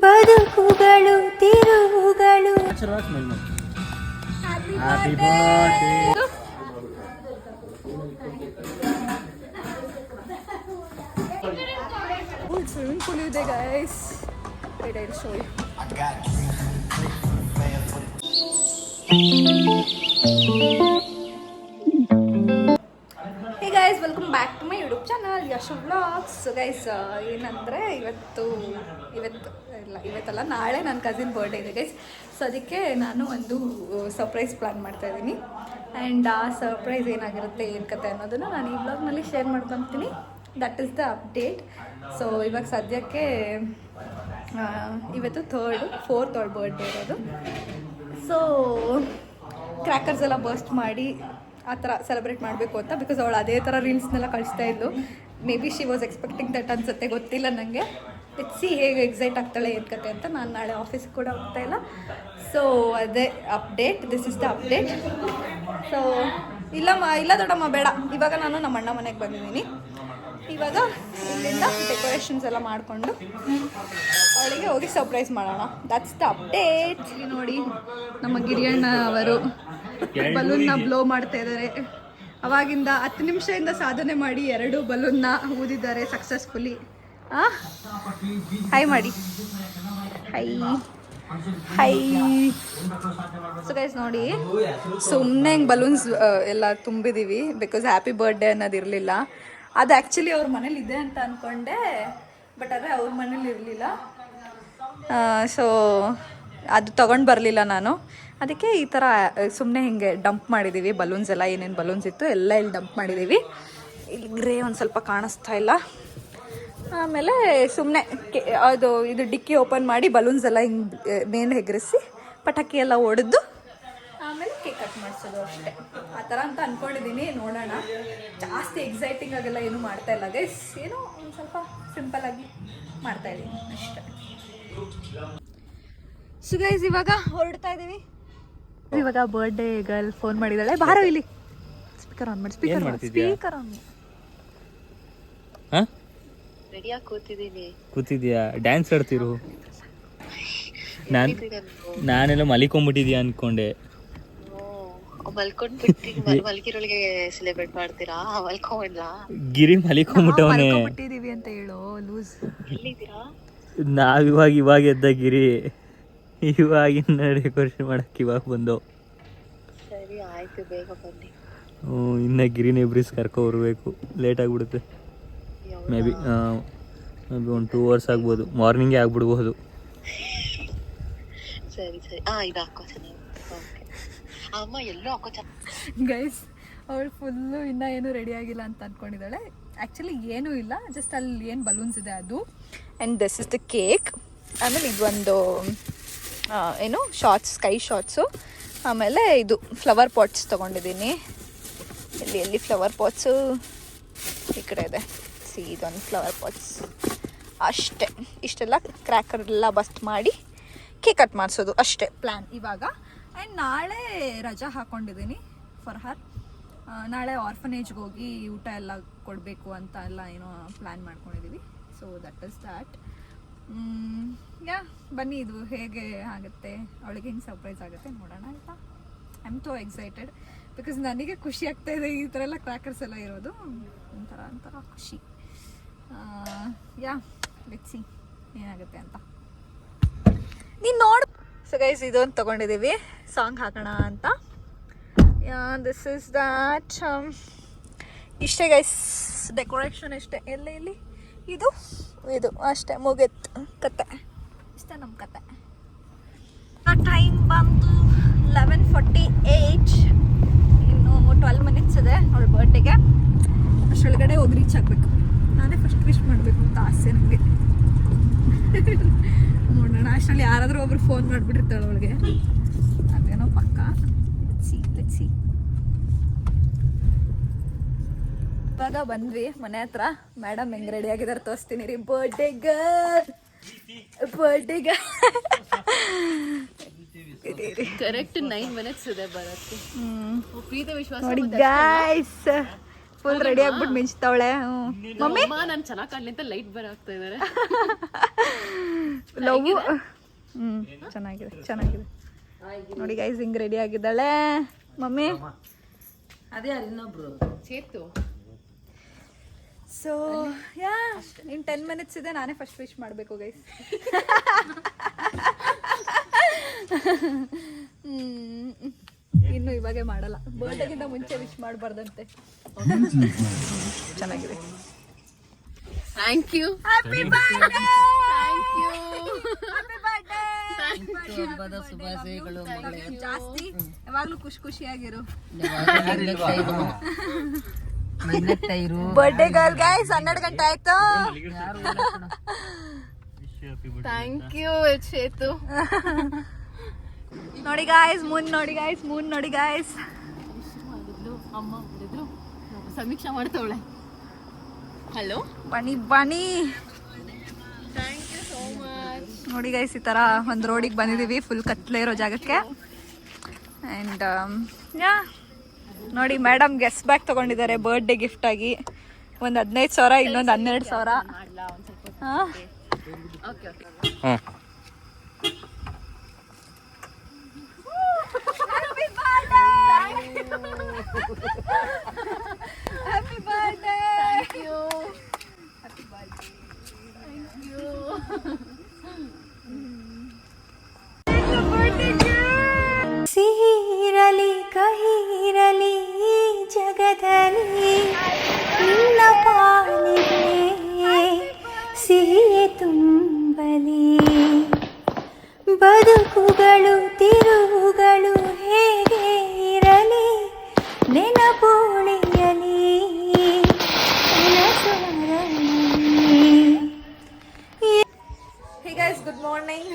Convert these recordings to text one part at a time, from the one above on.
ಬದುಕುಗಳು ತಿರುವುಗಳು. Swimming pool ಇದೆ guys. Wait, I'll show you. Hey guys, welcome back to my YouTube channel Yashu Vlogs. So guys, ಏನಂದರೆ ಇವತ್ತಲ್ಲ ನಾಳೆ ನನ್ನ cousin birthday ಇದೆ guys. So ಅದಕ್ಕೆ ನಾನು ಒಂದು ಸರ್ಪ್ರೈಸ್ ಪ್ಲ್ಯಾನ್ ಮಾಡ್ತಾ ಇದ್ದೀನಿ. ಆ್ಯಂಡ್ ಆ ಸರ್ಪ್ರೈಸ್ ಏನಾಗಿರುತ್ತೆ ಏನು ಕತೆ ಅನ್ನೋದನ್ನು ನಾನು ಈ ವ್ಲಾಗ್ನಲ್ಲಿ ಶೇರ್ ಮಾಡ್ಕೊತೀನಿ. That is the update. So ಇವಾಗ ಸದ್ಯಕ್ಕೆ ಇವತ್ತು ಫೋರ್ತ್ ಅವಳ ಬರ್ಡೇ ಇರೋದು. ಸೊ ಕ್ರ್ಯಾಕರ್ಸ್ ಎಲ್ಲ ಬರ್ಸ್ಟ್ ಮಾಡಿ ಆ ಥರ ಸೆಲೆಬ್ರೇಟ್ ಮಾಡಬೇಕು ಅಂತ, ಬಿಕಾಸ್ ಅವಳು ಅದೇ ಥರ ರೀಲ್ಸ್ನೆಲ್ಲ ಕಳಿಸ್ತಾ ಇದ್ಲು. May be she was expecting that ಅನ್ಸುತ್ತೆ, ಗೊತ್ತಿಲ್ಲ ನನಗೆ. ಸಿ ಹೇಗೆ ಎಕ್ಸೈಟ್ ಆಗ್ತಾಳೆ ಏನು ಕತೆ ಅಂತ. ನಾನು ನಾಳೆ ಆಫೀಸ್ಗೆ ಕೂಡ ಹೋಗ್ತಾ ಇಲ್ಲ. ಸೊ ಅದೇ update, this is the update. So ಇಲ್ಲ ದೊಡ್ಡಮ್ಮ ಬೇಡ, ಇವಾಗ ನಾನು ನಮ್ಮ ಅಣ್ಣ ಮನೆಗೆ ಬಂದಿದ್ದೀನಿ. ಇವಾಗ ಇಲ್ಲಿಂದ ಡೆಕೋರೇಷನ್ಸ್ ಎಲ್ಲ ಮಾಡಿಕೊಂಡು ಅವಳಿಗೆ ಹೋಗಿ ಸರ್ಪ್ರೈಸ್ ಮಾಡೋಣ. That's the update. ನೋಡಿ ನಮ್ಮ ಗಿರಿಯಣ್ಣ ಅವರು ಬಲೂನ್ನ ಬ್ಲೋ ಮಾಡ್ತಾ ಇದ್ದಾರೆ. ಅವಾಗಿಂದ 10 ನಿಮಿಷದಿಂದ ಸಾಧನೆ ಮಾಡಿ 2 ಬಲೂನ್ನ ಊದಿದ್ದಾರೆ ಸಕ್ಸಸ್ಫುಲಿ. ಹೈ ಮಾಡಿ, ಹೈ. ಸೊ ಗೈಸ್ ನೋಡಿ, ಸುಮ್ಮನೆ ಹಿಂಗೆ ಬಲೂನ್ಸ್ ಎಲ್ಲ ತುಂಬಿದ್ದೀವಿ, ಬಿಕಾಸ್ ಹ್ಯಾಪಿ ಬರ್ಡೇ ಅನ್ನೋದಿರಲಿಲ್ಲ. ಅದು ಆ್ಯಕ್ಚುಲಿ ಅವ್ರ ಮನೇಲಿ ಇದೆ ಅಂತ ಅಂದ್ಕೊಂಡೆ, ಬಟ್ ಆದರೆ ಅವ್ರ ಮನೇಲಿ ಇರಲಿಲ್ಲ. ಸೊ ಅದು ತೊಗೊಂಡು ಬರಲಿಲ್ಲ ನಾನು. ಅದಕ್ಕೆ ಈ ಥರ ಸುಮ್ಮನೆ ಹಿಂಗೆ ಡಂಪ್ ಮಾಡಿದ್ದೀವಿ ಬಲೂನ್ಸ್ ಎಲ್ಲ. ಏನೇನು ಬಲೂನ್ಸ್ ಇತ್ತು ಎಲ್ಲ ಇಲ್ಲಿ ಡಂಪ್ ಮಾಡಿದ್ದೀವಿ. ಇಲ್ಲಿ ಗ್ರೇ ಒಂದು ಸ್ವಲ್ಪ ಕಾಣಿಸ್ತಾ ಇಲ್ಲ. ಆಮೇಲೆ ಸುಮ್ಮನೆ ಇದು ಡಿಕ್ಕಿ ಓಪನ್ ಮಾಡಿ ಬಲೂನ್ಸ್ ಎಲ್ಲ ಹಿಂಗೆ ಮೇಲೆ ಹೆಗರಿಸಿ ಪಟಾಕಿ ಎಲ್ಲ ಹೊಡೆದು ಆಮೇಲೆ ಕೇಕ್ ಕಟ್ ಮಾಡಿಸೋದು ಅಷ್ಟೇ. ಆ ಥರ ಅಂತ ಅಂದ್ಕೊಂಡಿದ್ದೀನಿ. ನೋಡೋಣ. ಜಾಸ್ತಿ ಎಕ್ಸೈಟಿಂಗ್ ಆಗೆಲ್ಲ ಏನೂ ಮಾಡ್ತಾಯಿಲ್ಲ ಗೈಸ್. ಏನೋ ಒಂದು ಸ್ವಲ್ಪ ಸಿಂಪಲ್ಲಾಗಿ ಮಾಡ್ತಾಯಿದ್ದೀನಿ ಅಷ್ಟೇ. ಸೊ ಗೈಸ್ ಇವಾಗ ಹೊರಡ್ತಾ ಇದ್ದೀವಿ. ಇವಾಗ ಬರ್ಡೇ ಗರ್ಲ್ ಫೋನ್ ಮಾಡಿದ್ದಾಳೆ. ಬಾರೋ ಇಲ್ಲಿ, ಸ್ಪೀಕರ್ ಆನ್ ಮಾಡಿ. Speaker on. ರೆಡಿಯಾಗಿ ಕೂತಿದ್ಯಾ? ಡ್ಯಾನ್ಸ್ ಆಡ್ತಿರು. ನಾನೆಲ್ಲ ಮಲಿಕೊಂಡ್ಬಿಟ್ಟಿದ್ಯಾ ಅನ್ಕೊಂಡೆ. ಮಲ್ಗಿರೊಳಗೆ ಸೆಲೆಬ್ರೇಟ್ ಮಾಡ್ತೀರಾ? ಮಲ್ಕೊಂಡ್ಲಾ? ಗಿರಿ ಮಲಿಕೊಂಡ್ಬಿಟ್ಟವನೆ ಅಂತ ಹೇಳೋ ಲೂಸ್. ಎಲ್ಲಿದ್ದೀರಾ? ಇವಾಗ ಎದ್ದ ಗಿರಿ. ಇವಾಗಿನ ಡೆಕೋರೇಷನ್ ಮಾಡಕ್ಕೆ ಇವಾಗ ಬಂದು. ಸರಿ ಆಯ್ತು, ಬೇಗ ಬನ್ನಿ. ಇನ್ನ ಗಿರಿನ ಇಬ್ರಿಸ್ ಕರ್ಕೊಬರ್ಬೇಕು. ಲೇಟ್ ಆಗಿಬಿಡುತ್ತೆ. ಮೇ ಬಿ ಒಂದು 2 hours ಆಗ್ಬೋದು. ಮಾರ್ನಿಂಗೇ ಆಗ್ಬಿಡ್ಬೋದು. ಸರಿ ಇದು ಹಾಕೋ ಚೆನ್ನಾಗಿ. ಅಮ್ಮ ಎಲ್ಲೋ ಹಾಕೋ ಗೈಸ್, ಅವಳು ಫುಲ್ಲು ಇನ್ನೂ ಏನೂ ರೆಡಿ ಆಗಿಲ್ಲ ಅಂತ ಅಂದ್ಕೊಂಡಿದ್ದಾಳೆ. ಆ್ಯಕ್ಚುಲಿ ಏನೂ ಇಲ್ಲ, ಜಸ್ಟ್ ಅಲ್ಲಿ ಏನು ಬಲೂನ್ಸ್ ಇದೆ ಅದು. And this is the cake. ಆಮೇಲೆ ಇದೊಂದು ಏನು ಸ್ಕೈ ಶಾರ್ಟ್ಸು. ಆಮೇಲೆ ಇದು ಫ್ಲವರ್ ಪಾಟ್ಸ್ ತೊಗೊಂಡಿದ್ದೀನಿ. ಎಲ್ಲಿ ಫ್ಲವರ್ ಪಾಟ್ಸು ಈ ಕಡೆ ಇದೆ. ಇದೊಂದು ಫ್ಲವರ್ ಪಾಟ್ಸ್ ಅಷ್ಟೇ. ಇಷ್ಟೆಲ್ಲ ಕ್ರ್ಯಾಕರ್ ಎಲ್ಲ ಬಸ್ಟ್ ಮಾಡಿ ಕೇಕ್ ಕಟ್ ಮಾಡಿಸೋದು ಅಷ್ಟೇ ಪ್ಲ್ಯಾನ್ ಇವಾಗ. ಆ್ಯಂಡ್ ನಾಳೆ ರಜಾ ಹಾಕ್ಕೊಂಡಿದ್ದೀನಿ ಫಾರ್ ಹರ್. ನಾಳೆ ಆರ್ಫನೇಜ್ಗೆ ಹೋಗಿ ಊಟ ಎಲ್ಲ ಕೊಡಬೇಕು ಅಂತ ಎಲ್ಲ ಏನೋ ಪ್ಲ್ಯಾನ್ ಮಾಡ್ಕೊಂಡಿದ್ದೀವಿ. So that is that. ಬನ್ನಿ, ಇದು ಹೇಗೆ ಆಗುತ್ತೆ, ಅವಳಿಗೆ ಹೆಂಗೆ ಸರ್ಪ್ರೈಸ್ ಆಗುತ್ತೆ ನೋಡೋಣ ಆಯಿತಾ. I am too excited, because ನನಗೆ ಖುಷಿ ಆಗ್ತಾಯಿದೆ ಈ ಥರ ಎಲ್ಲ ಕ್ರ್ಯಾಕರ್ಸ್ ಎಲ್ಲ ಇರೋದು. ಒಂಥರ ಖುಷಿ. ಲೆಟ್ಸ್ ಸಿ ಏನಾಗುತ್ತೆ ಅಂತ. ನೀನು ನೋಡು. ಸೊ ಗೈಸ್, ಇದೊಂದು ತೊಗೊಂಡಿದ್ದೀವಿ ಸಾಂಗ್ ಹಾಕೋಣ ಅಂತ. This is that. ಇಷ್ಟೇ ಗೈಸ್, ಡೆಕೋರೇಷನ್ ಇಷ್ಟೇ. ಇಲ್ಲಿ ಇದು ಅಷ್ಟೇ, ಮುಗಿತ್ತು ಕತೆ. ಇಷ್ಟೇ ನಮ್ಮ ಕತೆ. ಟೈಮ್ ಬಂದು 11:48. ಇನ್ನು 12 minutes ಇದೆ ಅವಳ ಬರ್ಡೇಗೆ. ಅಷ್ಟೊಳಗಡೆ ಹೋಗಿ ರೀಚ್ ಆಗಬೇಕು. ನಾನೇ ಫಸ್ಟ್ ವಿಶ್ ಮಾಡಬೇಕು ಅಂತ ಆಸೆ ನನಗೆ. ನೋಡೋಣ, ಅಷ್ಟರಲ್ಲಿ ಯಾರಾದರೂ ಒಬ್ರು ಫೋನ್ ಮಾಡಿಬಿಟ್ಟಿರ್ತಾಳೆ ಅವಳಿಗೆ. ಅದೇನೋ ಪಕ್ಕ. Let's see. ಇವಾಗ ಬಂದ್ವಿ ಮನೆ ಹತ್ರ. ಮೇಡಮ್ ಹೆಂಗೆ ರೆಡಿ ಆಗಿದ್ದಾರೆ ತೋರಿಸ್ತೀನಿ ರೀ. ಬರ್ಡೇ ಗರ್ಲ್ ಕರೆಕ್ಟ್ 9 minutes ಇದೆ ಬರೋಕ್ಕೆ. ಪ್ರೀತಿ ವಿಶ್ವಾಸ ನೋಡಿ ಗೈಸ್, ಫುಲ್ ರೆಡಿ ಆಗ್ಬಿಟ್ಟು ಮಿಂಚ್ತಾವಳೆ. ಮಮ್ಮಿ ನಾನು ಚೆನ್ನಾಗಿ ಕಾಣಲಿ ಅಂತ ಲೈಟ್ ಬರಾಕ್ತಾ ಇದ್ದಾರೆ. ಲವ್. ಚೆನ್ನಾಗಿದೆ ಚೆನ್ನಾಗಿದೆ ನೋಡಿ ಗೈಸ್, ಹಿಂಗೆ ರೆಡಿ ಆಗಿದ್ದಾಳೆ ಮಮ್ಮಿ. ಅದೇ ಇನ್ನೊಬ್ರು ಚೇತು. ಸೊ ಯಾ ಇನ್ 10 minutes ಇದೆ, ನಾನೇ ಫಸ್ಟ್ ವಿಶ್ ಮಾಡಬೇಕು ಗೈಸ್. ಇನ್ನು ಇವಾಗೆ ಮಾಡಲ್ಲ, ಬರ್ಡೇಗಿಂತ ಮುಂಚೆ ವಿಶ್ ಮಾಡಬಾರ್ದಂತೆ. ಚೆನ್ನಾಗಿದೆ. Thank you. Happy birthday. Thank you. Happy birthday. ಹಬ್ಬದ ಶುಭಾಶಯಗಳು ಮಗಳೇ. ಜಾಸ್ತಿ ಯಾವಾಗ್ಲೂ ಖುಷಿಯಾಗಿರು. ಬರ್ಡೇ ಗರ್ಲ್ ಗೈಸ್, 12 ಗಂಟೆ ಆಯ್ತು. Thank you Chetu. ನೋಡಿ ಗಾಯ್ಸ್, ಮೂನ್ ನೋಡಿ ಗಾಯ್ಸ್, ಮೂನ್ ನೋಡಿ ಗಾಯ್ಸ್. ಅಮ್ಮ ಮಾಡಿದ್ರು, ಸಮೀಕ್ಷಾ ಮಾಡ್ತವಳೆ. ಹಲೋ ಬನ್ನಿ ಬನ್ನಿ. Thank you so much. ನೋಡಿ ಗೈಸ್, ಈ ಥರ ಒಂದು ರೋಡಿಗೆ ಬಂದಿದ್ದೀವಿ, ಫುಲ್ ಕತ್ಲೆ ಇರೋ ಜಾಗಕ್ಕೆ. ಆ್ಯಂಡ್ ಯಾ ನೋಡಿ, ಮೇಡಮ್ ಗೆಸ್ ಬ್ಯಾಗ್ ತೊಗೊಂಡಿದ್ದಾರೆ ಬರ್ಡೇ ಗಿಫ್ಟ್ ಆಗಿ. ಒಂದು 15,000, ಇನ್ನೊಂದು 12,000. ಹಾಂ okay okay. Happy birthday. Thank you. Happy birthday. Thank you. ಸಿಹಿರಲಿ ಕಹಿರಲಿ ಈ ಜಗದಲ್ಲಿ ನಿನ್ನ ಪಾಲಿಗೆ ಸಿಹಿಯೇ ತುಂಬಲಿ. ಬದುಕುಗಳು ತಿರುವುಗಳು ಹೇಗೆ ಇರಲಿ, ನೆನಪುಳಿಯಲಿ hey guys, good morning.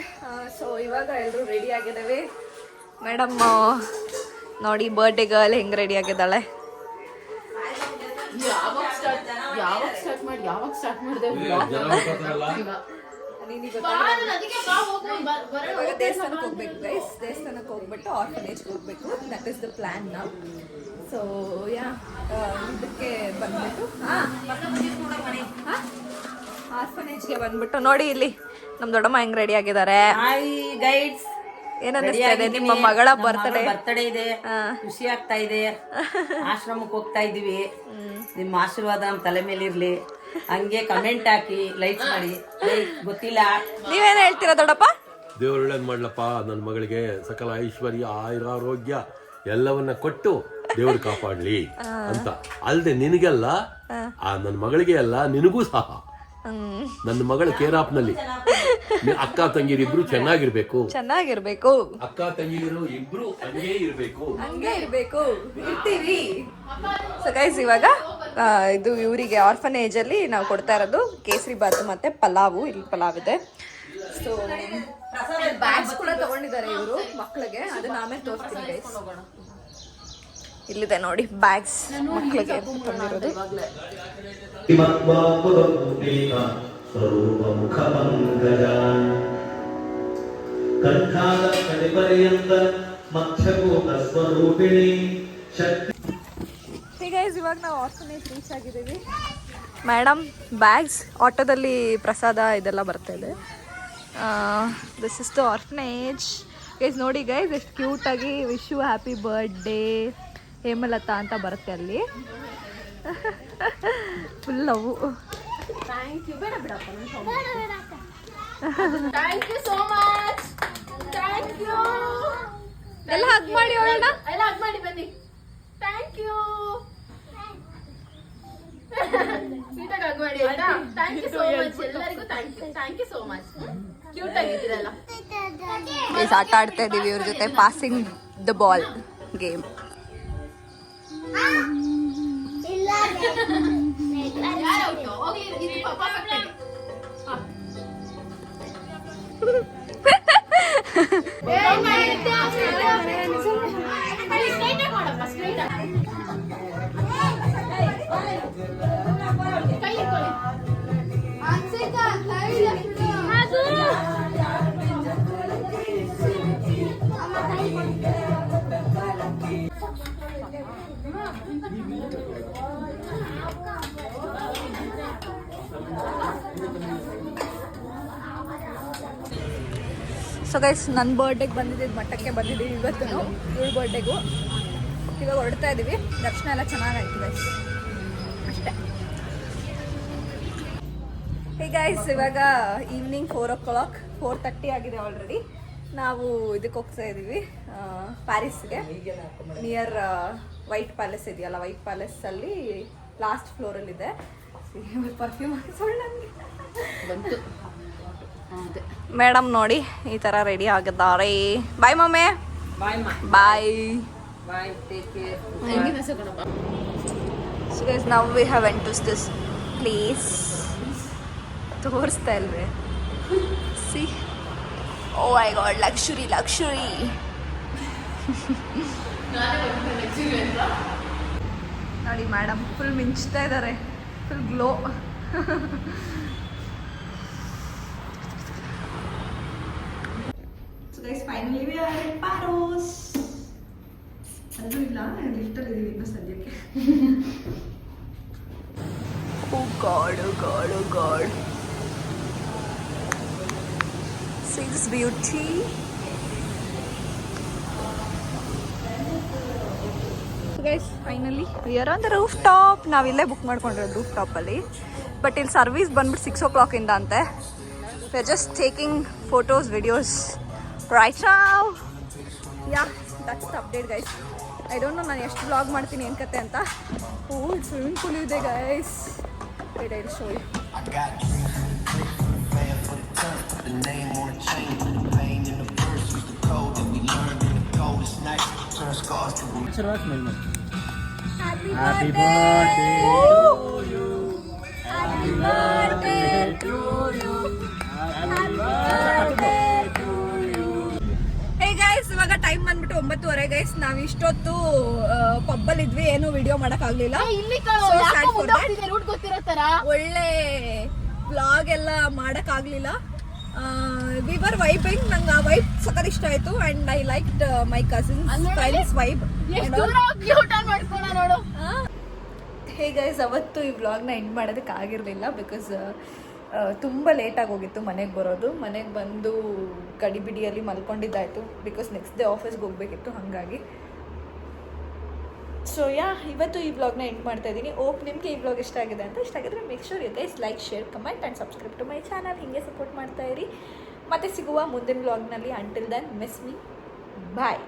So ಇವಾಗ ಎಲ್ಲರೂ ರೆಡಿ ಆಗಿದ್ದೇವೆ. ಮೇಡಮ್ ನೋಡಿ, ಬರ್ಡೇ ಗರ್ಲ್ ಹೆಂಗೆ ರೆಡಿ ಆಗಿದ್ದಾಳೆ. ಯಾವಾಗ ಸ್ಟಾರ್ಟ್ ಮಾಡಿದೆ? ಇವಾಗ ದೇವಸ್ಥಾನಕ್ಕೆ ಹೋಗ್ಬೇಕು ಗೈಸ್, ದೇವಸ್ಥಾನಕ್ಕೆ ಹೋಗ್ಬಿಟ್ಟು ಆರ್ಫನೇಜ್ಗೆ ಹೋಗ್ಬೇಕು. ದಟ್ ಇಸ್ ದ ಪ್ಲ್ಯಾನ್ ನಾವು. ಸೊ ಯಾ ಇದಕ್ಕೆ ಬಂದ್ಬಿಟ್ಟು ಆರ್ಫನೇಜ್ಗೆ ಬಂದ್ಬಿಟ್ಟು ನೋಡಿ, ಇಲ್ಲಿ ನಮ್ಮ ದೊಡ್ಡಮ್ಮ ಹೆಂಗ್ ರೆಡಿ ಆಗಿದ್ದಾರೆ. ಗೈಡ್ಸ್, ಏನನ್ನಿಸ್ತಾ ಇದೆ ನಿಮ್ಮ ಮಗಳ ಬರ್ತಡೇ ಇದೆ, ಖುಷಿ ಆಗ್ತಾ ಇದೆ. ಆಶ್ರಮಕ್ಕೆ ಹೋಗ್ತಾ ಇದೀವಿ. ನಿಮ್ಮ ಆಶೀರ್ವಾದ ನಮ್ಮ ತಲೆ ಮೇಲೆ ಇರ್ಲಿ. ಹಂಗೆ ಕಮೆಂಟ್ ಹಾಕಿ, ಲೈಕ್ ಮಾಡಿ. ಗೊತ್ತಿಲ್ಲ, ನೀವೇನ್ ಹೇಳ್ತೀರಾ ದೊಡ್ಡಪ್ಪ? ದೇವ್ರು ಒಳ್ಳೇದ್ ಮಾಡ್ಲಪ್ಪ, ನನ್ನ ಮಗಳಿಗೆ ಸಕಲ ಐಶ್ವರ್ಯ ಆಯುರಾರೋಗ್ಯ ಎಲ್ಲವನ್ನ ಕೊಟ್ಟು ದೇವ್ರು ಕಾಪಾಡ್ಲಿ ಅಂತ. ಅಲ್ದೆ ನಿನಗೆಲ್ಲ, ಆ ನನ್ನ ಮಗಳಿಗೆ ಅಲ್ಲ, ನಿನಗೂ ಸಹ. ನನ್ನ ಮಗಳ ಕೇರಾಪ್ನಲ್ಲಿ ಅಕ್ಕ ತಂಗಿರಿಬ್ರು ಚೆನ್ನಾಗಿರ್ಬೇಕು. ಅಕ್ಕ ತಂಗಿರು ಇಬ್ರು ಹಂಗೆ ಇರ್ಬೇಕು. ಇರ್ತೀವಿ. ಸೊ ಗೈಸ್, ಇವಾಗ ಇದು ಇವರಿಗೆ ಆರ್ಫನೇಜ್ ಅಲ್ಲಿ ನಾವು ಕೊಡ್ತಾ ಇರೋದು ಕೇಸರಿ ಬಾತ್ ಮತ್ತೆ ಪಲಾವು. ಇಲ್ಲಿ ಪಲಾವ್ ಇದೆ. ಸೊ ಬ್ಯಾಗ್ಸ್ ಕೂಡ ತಗೊಂಡಿದ್ದಾರೆ ಇವರು ಮಕ್ಕಳಿಗೆ, ಅದನ್ನ ಆಮೇಲೆ ತೋರಿಸ್ತೀನಿ ಗೈಸ್. ಇಲ್ಲಿದೆ ನೋಡಿ ಬ್ಯಾಗ್ಸ್ ಮಕ್ಕಳಿಗೆ ತಂದಿರೋದು. ಇವಾಗ ನಾವು ಆರ್ಫನೇಜ್ ರೀಚ್ ಆಗಿದ್ದೀವಿ. ಮೇಡಮ್ ಬ್ಯಾಗ್ಸ್, ಆಟೋದಲ್ಲಿ ಪ್ರಸಾದ ಇದೆಲ್ಲ ಬರ್ತಾ ಇದೆ. This is the orphanage guys. ನೋಡಿ ಗೈಸ್, ಎಷ್ಟು ಕ್ಯೂಟಾಗಿ wish you happy birthday Hemalatha ಅಂತ ಬರುತ್ತೆ ಅಲ್ಲಿ. Full love. Thank you. ಬೇಡ ಬಿಡಪ್ಪ, thank you so much. Thank you. ಎಲ್ಲ ಹಗ್ ಮಾಡಿ ಅವಳನ್ನ, ಎಲ್ಲ ಹಗ್ ಮಾಡಿ ಬನ್ನಿ. Thank you. ಸ್ವೀಟಾಗಿ ಹಗ್ ಮಾಡಿ ಆಯ್ತಾ? ಥ್ಯಾಂಕ್ ಯು ಸೋ ಮಚ್ ಎಲ್ಲರಿಗೂ. Thank you so much. Cute ಆಗಿದ್ದೀರಲ್ಲ. ಆಟ ಆಡ್ತಾ ಇದೀವಿ ಇವ್ರ ಜೊತೆ, passing the ball game. So guys ನನ್ನ ಬರ್ಡೇಗೆ ಬಂದಿದ್ದು ಮಟ್ಟಕ್ಕೆ ಬಂದಿದ್ದೀವಿ ಇವತ್ತು ಇವಳ ಬರ್ಡೇಗೂ. ಇವಾಗ ಹೊರಡ್ತಾ ಇದ್ದೀವಿ. ದರ್ಶನ ಎಲ್ಲ ಚೆನ್ನಾಗಾಯ್ತು ಗೈಸ್, ಅಷ್ಟೇ. ಹೇ ಗೈಸ್, ಇವಾಗ ಈವ್ನಿಂಗ್ 4 o'clock, 4:30 ಆಗಿದೆ ಆಲ್ರೆಡಿ. ನಾವು ಇದಕ್ಕೆ ಹೋಗ್ತಾ ಇದ್ದೀವಿ ಪ್ಯಾರಿಸ್ಗೆ. ನಿಯರ್ ವೈಟ್ ಪ್ಯಾಲೇಸ್ ಇದೆಯಲ್ಲ, ವೈಟ್ ಪ್ಯಾಲೇಸಲ್ಲಿ ಲಾಸ್ಟ್ ಫ್ಲೋರಲ್ಲಿದೆ. ಪರ್ಫ್ಯೂಮ್ ಹಾಕಿಸೋಣ ನನಗೆ ಬಂತು. ಮೇಡಮ್ ನೋಡಿ ಈ ಥರ ರೆಡಿ ಆಗಿದ್ದಾರೆ. Bye mummy. Bye bye. Bye, take care. ಹೆಂಗಿನ ಸಕಣಪ್ಪ. So guys now we have entered this place. ತೋರಿಸ್ತಾ ಇಲ್ವೇ? See, oh my god, luxury luxury. ನೋಡಿ ಮೇಡಮ್ ಫುಲ್ ಮಿಂಚ್ತಾ ಇದ್ದಾರೆ, full glow. So guys finally we are in Paris. ಅಲ್ಲೂ ಇಲ್ಲ, ಲಿಫ್ಟಲ್ಲಿ ಇದೀವಿ ಇನ್ನೂ ಸದ್ಯಕ್ಕೆ. Oh God, oh God, oh God. See this beauty. So guys, finally we are on the rooftop. ನಾವಿಲ್ಲೇ ಬುಕ್ ಮಾಡ್ಕೊಂಡಿರೋದು ರೂಫ್ ಟಾಪಲ್ಲಿ. ಬಟ್ ಇಲ್ಲಿ ಸರ್ವಿಸ್ ಬಂದ್ಬಿಟ್ಟು 6 o'clock ಇಂದ ಅಂತೆ. We are just taking photos, videos right now. Yeah, that's the update guys. I don't know ನಾನು ಎಷ್ಟು vlog ಮಾಡ್ತೀನಿ ಏನು ಕತೆ ಅಂತ. ಓ, ಸ್ವಿಮ್ಮಿಂಗ್ ಪೂಲ್ ಇದೆ guys. Wait, I'll show you. The name on the chain, the pain in the verse was the code that we learned in the coldest night. Turn scars to Happy birthday to you. Happy birthday to you. Happy birthday to you. Hey guys, ಇವಾಗ time ಬಂದ್ಬಿಟ್ಟು 9:30 guys. ನಾವು ಇಷ್ಟೊತ್ತು ಪಬ್ಬಲ್ಲಿ ಇದ್ವಿ, ಏನು video ಮಾಡೋಕ್ಕಾಗಲಿಲ್ಲ. ಇಲ್ಲಿ root ಗೊತ್ತಿರೋ ತರ ಒಳ್ಳೆ ವ್ಲಾಗ್ ಎಲ್ಲ ಮಾಡೋಕ್ಕಾಗಲಿಲ್ಲ. We were vibing. ನಂಗೆ ಆ ವೈಬ್ ಸಖತ್ ಇಷ್ಟ ಆಯಿತು and I liked my cousins friends vibe. ನೋಡು. ಹೇ ಗೈಸ್, ಅವತ್ತು ಈ ವ್ಲಾಗ್ನ ಎಂಡ್ ಮಾಡೋದಕ್ಕೆ ಆಗಿರಲಿಲ್ಲ ಬಿಕಾಸ್ ತುಂಬ ಲೇಟಾಗಿ ಹೋಗಿತ್ತು ಮನೆಗೆ ಬರೋದು. ಮನೆಗೆ ಬಂದು ಗಡಿಬಿಡಿಯಲ್ಲಿ ಮಲ್ಕೊಂಡಿದ್ದಾಯಿತು ಬಿಕಾಸ್ ನೆಕ್ಸ್ಟ್ ಡೇ ಆಫೀಸ್ಗೆ ಹೋಗಬೇಕಿತ್ತು. ಹಾಗಾಗಿ ಸೊ ಇವತ್ತು ಈ ವ್ಲಾಗ್ನ ಎಂಡ್ ಮಾಡ್ತಾ ಇದ್ದೀನಿ. ಓಪ್ ನಿಮಗೆ ಈ ವ್ಲಾಗ್ ಇಷ್ಟ ಆಗಿದೆ ಅಂತ. ಇಷ್ಟ ಆಗಿದ್ರೆ make sure you guys like, share, comment and subscribe to my channel. ಹೀಗೆ ಸಪೋರ್ಟ್ ಮಾಡ್ತಾ ಇರಿ. ಮತ್ತೆ ಸಿಗುವ ಮುಂದಿನ ವ್ಲಾಗ್ನಲ್ಲಿ. Until then miss me. ಬಾಯ್.